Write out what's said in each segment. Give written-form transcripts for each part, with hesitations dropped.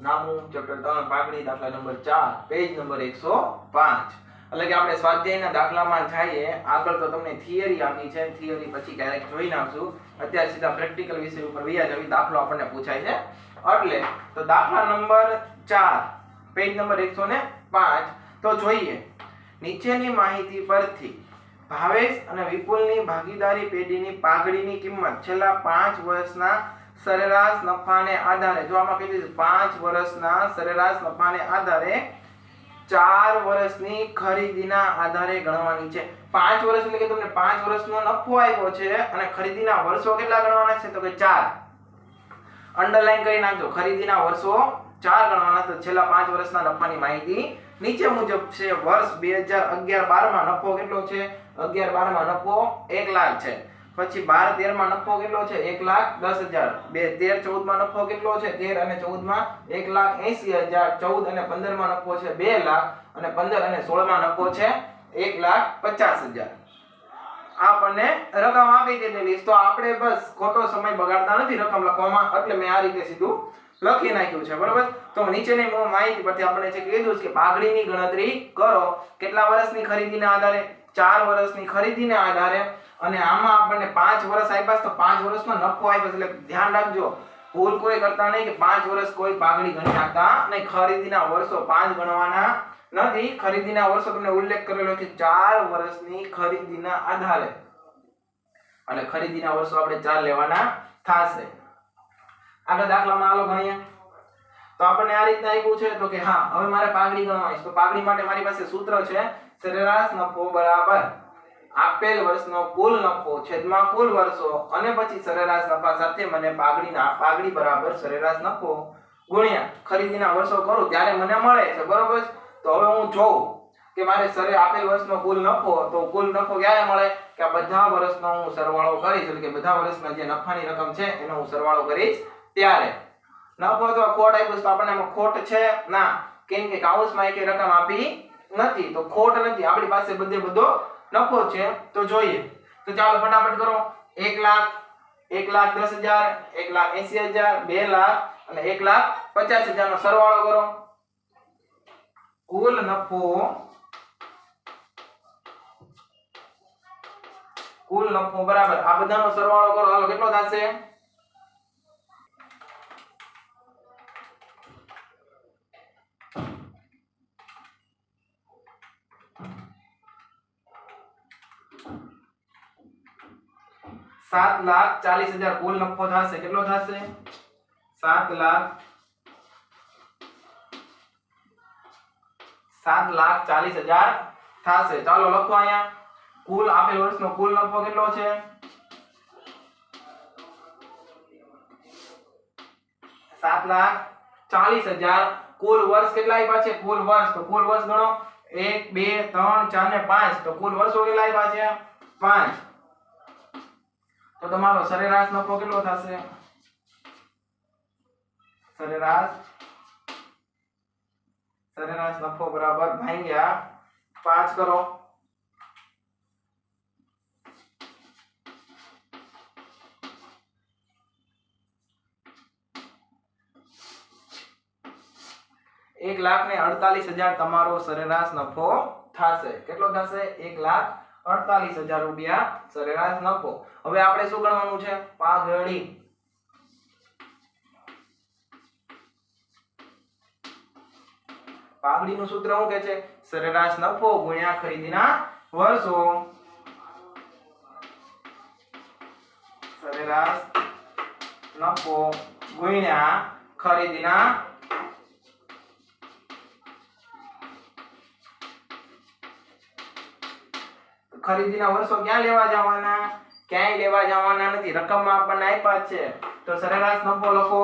નામું chapter 3 પાઘડી દાખલા number 4 page number 105 એટલે કે આપણે સ્વાધ્યાયના દાખલામાં જઈએ આગળ તો તમને થિયરી આપી છે થિયરી પછી ક્યારેક જોઈ નાખશું અત્યારે સીધા પ્રેક્ટિકલ વિષય ઉપર વયા જવી દાખલો આપણને પૂછાય છે એટલે તો દાખલા નંબર 4 પેજ નંબર 105 તો જોઈએ નીચેની માહિતી પરથી ભાવેશ અને વિપુલની ભાગીદારી પેઢીની પાઘડીની કિંમત છેલ્લા 5 વર્ષના સરેરાશ નફાને આધારે જો આમાં કીધું 5 વર્ષના સરેરાશ નફાને આધારે 4 વર્ષની ખરીદીના આધારે ગણવાની છે 5 વર્ષ એટલે કે તમને 5 વર્ષનો નફો આવ્યો છે અને ખરીદીના વર્ષો કેટલા ગણવાના છે તો કે 4 અંડરલાઈન કરી નાખજો ખરીદીના વર્ષો 4 ગણવાના તો છેલ્લા 5 વર્ષના નફાની માહિતી નીચે મુજબ છે વર્ષ 2011-12 માં નફો કેટલો છે 11-12 માં નફો 1 લાખ છે પછી 12-13 માં નફો કેટલો છે 1,10,000 13-14 માં નફો કેટલો છે 13 અને 14 માં 1,80,000 14 અને 15 માં નફો છે 2 લાખ અને 15 અને 16 માં નફો છે 1,50,000 આપણને રકમ આપી દીધેલી તો આપણે બસ ખોટો સમય બગાડતા નથી રકમ લખવામાં એટલે મેં આ રીતે સીધું લખી નાખ્યું છે બરોબર તો નીચેની માહિતી પરથી આપણને છે કીધું છે કે પાઘડીની ગણતરી કરો કેટલા વર્ષની ખરીદીના આધારે 4 વર્ષની ખરીદીના આધારે અને આમાં આપણને 5 વર્ષ આપ્યા તો 5 વર્ષનો નફો આપ્યો એટલે ધ્યાન રાખજો ભૂલ કોઈ કરતા નહીં કે 5 વર્ષ કોઈ પાઘડી ગણી નાખતા નહીં ખરીદીના વર્ષો 5 ગણવાના નથી ખરીદીના વર્ષો તમને ઉલ્લેખ કરેલો કે 4 વર્ષની ખરીદીના આધારે અને ખરીદીના વર્ષો આપણે 4 લેવાના થાશે આગળ દાખલામાં હાલો ગણીએ તો આપણને આ રીતના આપ્યું છે તો કે હા હવે મારે પાઘડી ગણવાની છે તો પાઘડી માટે મારી પાસે સૂત્ર છે સરેરાશ નફો બરાબર આપેલ વર્ષનો કુલ નફો છેદમાં કુલ વર્ષો અને પછી સરેરાશ નફા સાથે મને પાઘડી બરાબર સરેરાશ નફો ગુણ્યા ખરીદીના વર્ષો કરું ત્યારે મને મળે છે બરોબર તો હવે હું જોઉં કે મારે આપેલ વર્ષનો કુલ નફો તો કુલ નફો ક્યારે મળે કે આ બધા વર્ષનો હું સરવાળો કરીશ એટલે કે બધા વર્ષના જે નફાની રકમ છે એનો હું સરવાળો કરીશ ત્યારે નફો તો ખોટ આપ્યું તો આપણને એમાં ખોટ છે ના કેમ કે કાઉન્સમાં એક રકમ આપી નથી તો ખોટ નથી આપણી પાસે બધો નફો છે તો જોઈએ તો ચાલો ફટાફટ કરો 1 લાખ 1,10,000 1,80,000 2 લાખ અને 1,50,000 નો સરવાળો કરો કુલ નફો બરાબર આ બધાનો સરવાળો કરો હાલો કેટલો થશે 7,40,000 કુલ નફો થશે કેટલો થશે 7,40,000 થશે ચાલો લખો અહીંયા કુલ આપેલ વર્ષનો કુલ નફો કેટલો છે 7,40,000 કુલ વર્ષ કેટલા આપ્યા છે કુલ વર્ષ તો કુલ વર્ષ ગણો 1 2 3 4 ને 5 તો કુલ વર્ષો કેટલા આપ્યા છે 5 તો તમારો સરેરાશ નફો કેટલો થશે સરેરાશ નફો બરાબર ભાગ્યા 5 કરો एक लाख ने 48,000 તમારો સરેરાશ નફો થશે કેટલો થશે 1,48,000 રૂપિયા સરેરાશ નફો હવે આપણે શું ગણવાનું છે પાઘડી પાઘડીનું સૂત્ર શું કહે છે સરેરાશ નફો ગુણ્યા ખરીદીના વર્ષો સરેરાશ નફો ગુણ્યા ખરીદીના ખરીદીના વર્ષો ક્યાં લેવા જવાના ક્યાંય લેવા જવાના નથી રકમમાં આપણને આપ્યા છે તો સરેરાશ નફો લખો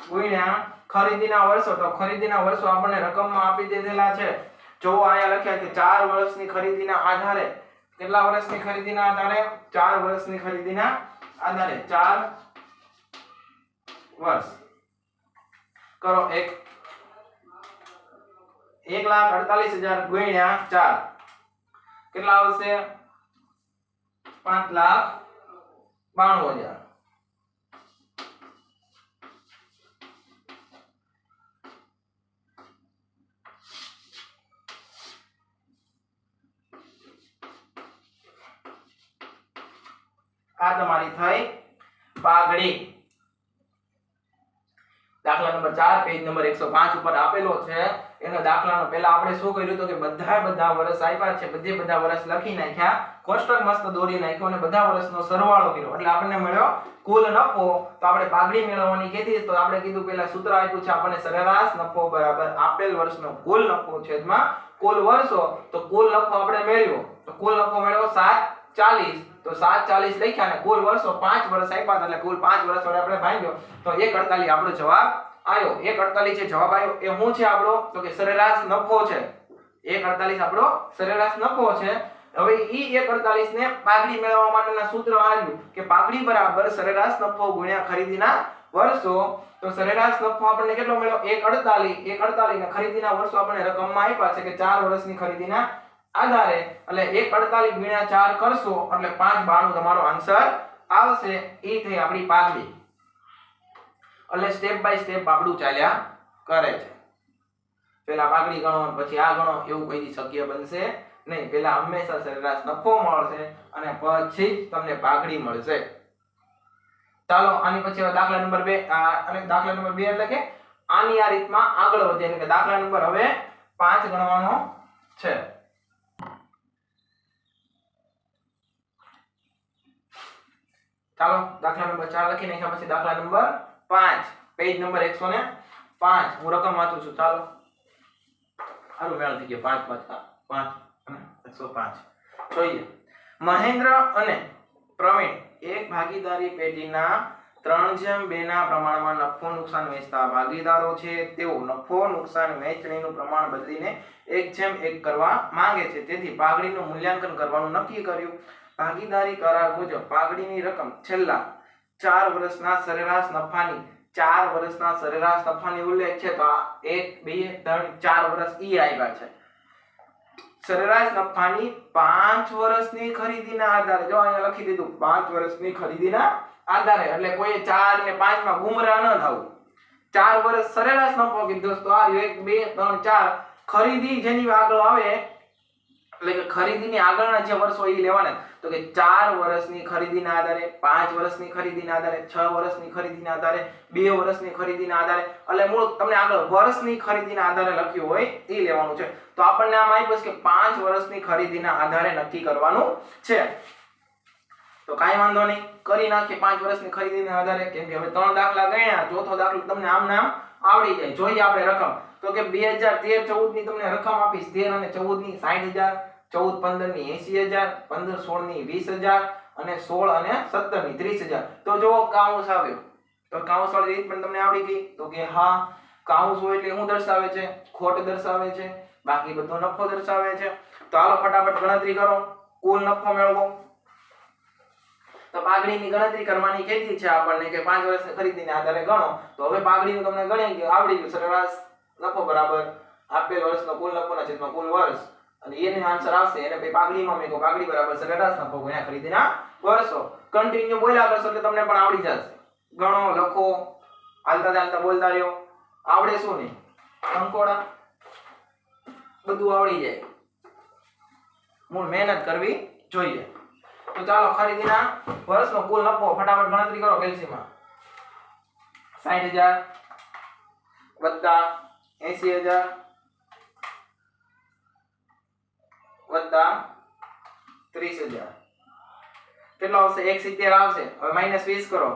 ગુણ્યા ખરીદીના વર્ષો તો ખરીદીના વર્ષો આપણને રકમમાં આપી દીધેલા છે જો અહીંયા લખ્યા કે 4 વર્ષની ખરીદીના આધારે કેટલા વર્ષની ખરીદીના આધારે 4 વર્ષની ખરીદીના આધારે 4 વર્ષ કરો 1,48,000 ગુણ્યા 4 કેટલા આવશે 5,92,000 આ તમારી થઈ પાઘડી. દાખલા નંબર 4 પેજ નંબર 105 ઉપર આપેલો છે. એનો દાખલાનો પહેલા આપણે શું કર્યું તો કે બધા વર્ષ આપ્યા છે, બધા વર્ષ લખી નાખ્યા, કોષ્ટક મસ્ત દોરી નાખ્યો અને બધા વર્ષનો સરવાળો કર્યો એટલે આપણને મળ્યો કુલ નફો. તો આપણે પાઘડી મેળવવાની કીધી તો આપણે કીધું પહેલા સૂત્ર આપ્યું છે આપણને સરેરાશ નફો બરાબર આપેલ વર્ષનો કુલ નફો છેદમાં કુલ વર્ષો. તો કુલ નફો આપણે મેળવ્યો તો કુલ નફો મેળવ્યો 740. તો 740 લખ્યા અને કુલ વર્ષો 5 વર્ષ આપ્યા એટલે કુલ 5 વર્ષ વડે આપણે ભાગ્યો તો 148 આપણો જવાબ આવ્યો. 148 જે જવાબ આવ્યો એ શું છે આપણો તો કે સરેરાશ નફો છે. 148 આપણો સરેરાશ નફો છે. હવે ઈ 148 ને પાઘડી મેળવવા માટેના સૂત્ર આવ્યું કે પાઘડી બરાબર સરેરાશ નફો ગુણ્યા ખરીદીના વર્ષો. તો સરેરાશ નફો આપણને કેટલો મળ્યો 148 ને ખરીદીના વર્ષો આપણને રકમમાં આપ્યા છે કે 4 વર્ષની ખરીદીના આધારે એટલે 148 ગુણ્યા 4 કરશો એટલે 592 તમારો આન્સર આવશે. ઈ થઈ આપણી પાઘડી. એટલે સ્ટેપ બાય સ્ટેપ આપણું ચાલ્યા કરે છે. પહેલા પાઘડી ગણો પછી આ ગણો એવું કોઈ શક્ય બનશે નહીં. પહેલા હંમેશા સરેરાશ નફો મળશે અને પછી તમને પાઘડી મળશે. ચાલો આની પછી હવે દાખલા નંબર 2 અને દાખલા નંબર 2 એટલે કે આની આ રીતમાં આગળ વધે એટલે કે દાખલા નંબર હવે 5 ગણવાનો છે. ચાલો દાખલા નંબર 4 લખી નાખ્યા પછી દાખલા નંબર 5 પેજ નંબર 105 હું રકમ વાંચું છું. ચાલો આનું મેળ થઈ ગયો 5 અને 105. જોઈએ મહેન્દ્ર અને પ્રવીણ એક ભાગીદારી પેઢીના 3/2 ના પ્રમાણમાં નફો નુકસાન વહેંચતા ભાગીદારો છે. તેઓ નફો નુકસાન વહેંચણીનું પ્રમાણ બદલીને 1/1 કરવા માંગે છે. તેથી પાઘડીનું મૂલ્યાંકન કરવાનું નક્કી કર્યું. ભાગીદારી કરાર મુજબ પાઘડીની રકમ છેલ્લા 4 વર્ષના સરેરાશ નફાની ઉલ્લેખ છે. તો આ 1 2 3 4 વર્ષ ઈ આવ્યા છે. સરેરાશ નફાની 5 વર્ષની ખરીદીના આધારે જો અહીંયા લખી દીધું 5 વર્ષની ખરીદીના આધારે એટલે કોઈ 4 ને 5 માં ગુમરાહ ન થવું. 4 વર્ષ સરેરાશ નફો કીધો તો આ 1 2 3 4 ખરીદી જેની આગળ આવે એટલે કે ખરીદીની આગળના જે વર્ષો ઈ લેવાના તો કે 4 વર્ષની ખરીદીના આધારે 5 વર્ષની ખરીદીના આધારે 6 વર્ષની ખરીદીના આધારે 2 વર્ષની ખરીદીના આધારે એટલે મૂળ તમને આગળ વર્ષની ખરીદીના આધારે લખ્યું હોય ઈ લેવાનું છે. તો આપણને આમ આપ્યું છે કે 5 વર્ષની ખરીદીના આધારે નક્કી કરવાનું છે. તો કાઈ વાંધો નહીં કરી નાખીએ 5 વર્ષની ખરીદીના આધારે કેમ કે હવે 3 દાખલા ગણ્યા ચોથો દાખલો તમને આમ નામ આવડી જાય. જોઈએ આપણે રકમ તો કે 2013-14 ની તમને રકમ આપીશ 13 અને 14 ની 60000 14-15 ની 80000 15-16 ની 20000 અને 16 અને 17 ની 30000. તો જો કાઉન્સ આવ્યો તો કાઉન્સ વાળી રીત પણ તમને આવડી ગઈ. તો કે હા કાઉન્સ હોય એટલે શું દર્શાવે છે ખોટ દર્શાવે છે બાકી બધો નફો દર્શાવે છે. તો હાલો ફટાફટ ગણતરી કરો કુલ નફો મેળવો. તો પાઘડીની ગણતરી કરવાની કીધી છે આપણને કે 5 વર્ષની ખરીદીને આધારે ગણો. તો હવે પાઘડીનું તમને ગણી આવડી ગયું. સરેરાશ નફો બરાબર આપેલ વર્ષનો કુલ નફોના છેદમાં કુલ વર્ષ અને એનો આન્સર આવશે એને પછી પાઘડીમાં મેકો પાઘડી બરાબર સરેરાશ નફો ગુણ્યા ખરીદીના વર્ષો. કન્ટિન્યુ બોલ્યા કરશો એટલે તમને પણ આવડી જશે. ગણો લખો હાલતા બોલતા રહ્યો આવડે શું નહીં કંકોડા બધું આવડી જાય. મૂળ મહેનત કરવી જોઈએ. તો ચાલો ખરીદીના વર્ષનો કુલ નફો ફટાફટ ગણતરી કરો કેલ્સીમાં 60000 વત્તા 80000 વત્તા 30000 કેટલો આવશે 170 આવશે. હવે -20 કરો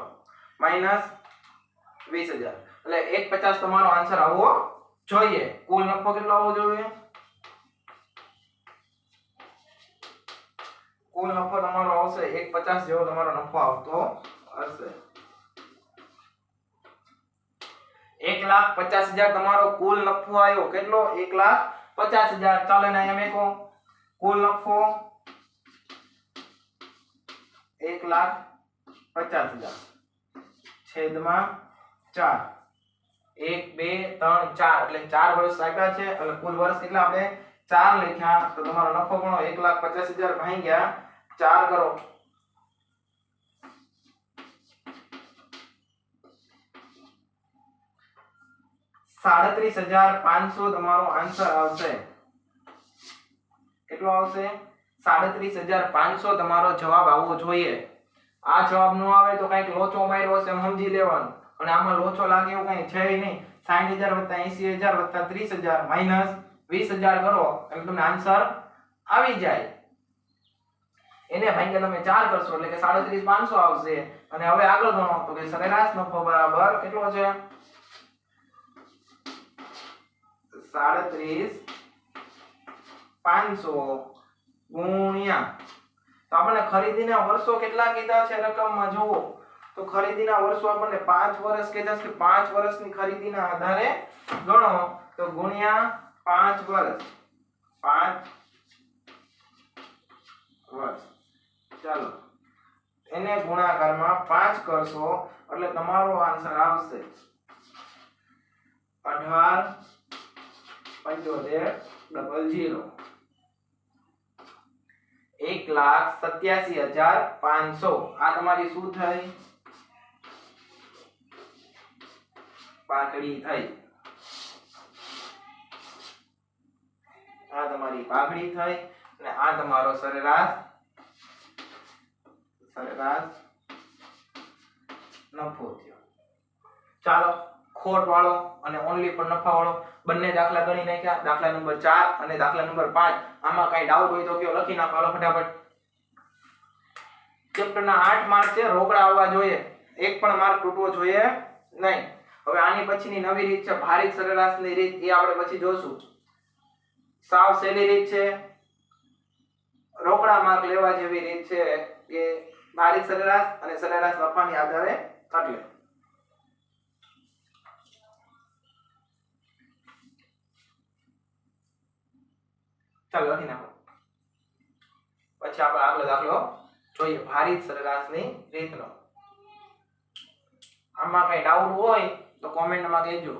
-20000 એટલે 150 તમારો આન્સર આવવો જોઈએ. કુલ નફો કેટલો આવવો જોઈએ કુલ નફો તમારો આવશે 150 જેવો તમારો નફો આવતો હશે. 1,50,000 તમારો કુલ નફો આવ્યો. કેટલો 1,50,000. ચાલો ને અહીંયા મેકો કુલ નફો 1,50,000 છેદમાં 4 1 2 3 4 એટલે 4 વર્ષ આપ્યા છે એટલે કુલ વર્ષ કેટલા આપણે 4 લખ્યા. તો તમારો નફો ગણો 1,50,000 ભાગ્યા 4 કરો 37,500 તમારો આન્સર આવશે. કેટલો આવશે 37,500 તમારો જવાબ આવવો જોઈએ. આ જવાબ ન આવે તો કંઈક લોચો માર્યો છે એમ સમજી લેવાનું, અને આમાં લોચો લાગે એવું કંઈ છે નહીં. 60,000 + 80,000 + 30,000 - 20,000 કરો એટલે તમને આન્સર આવી જાય. એને ભાગ્યા તમે 4 કરશો એટલે કે 37,500 આવશે. અને હવે આગળ ગણો તો કે સરેરાશ નફો બરાબર કેટલો છે? 37,500 ગુણ્યા, તો આપણને ખરીદીના વર્ષો કેટલા કીધા છે રકમમાં જુઓ તો ખરીદીના વર્ષો આપણને 5 વર્ષ કીધા છે. 5 વર્ષની ખરીદીના આધારે ગણો તો ગુણ્યા 5 વર્ષ, 5 વર્ષ. ચાલો એને ગુણાકારમાં 5 કરશો એટલે તમારો આન્સર આવશે 18,75,00. 1,87,500 આ તમારી શું થઈ? પાઘડી થઈ. આ તમારી પાઘડી થઈ અને આ તમારો સરેરાશ નફો થયો. ચાલો ખોટ વાળો અને ઓનલી પર નફા વાળો બંને દાખલા ગણી નાખ્યા. દાખલા નંબર 4 અને દાખલા નંબર 5. આમાં કઈ ડાઉટ હોય તો કયો, લખી નાખો હાલો ફટાફટ. ચેપ્ટર ના 8 માર્ક છે, રોકડા આવવા જોઈએ, એક પણ માર્ક તૂટવો જોઈએ નહીં. હવે આની પછીની નવી રીત છે ભારિત સરેરાશની રીત, એ આપણે પછી જોશું. સાવ સહેલી રીત છે, રોકડા માર્ક લેવા જેવી રીત છે કે ભારિત સરેરાશ અને સરેરાશ નફાની આધારે એટલે ચાલો લખી નાખો. પછી આપણે આગળ દાખલો જોઈએ ભારિત સરેરાશની રીતનો. આમાં કઈ ડાઉટ હોય તો કોમેન્ટમાં કહેજો.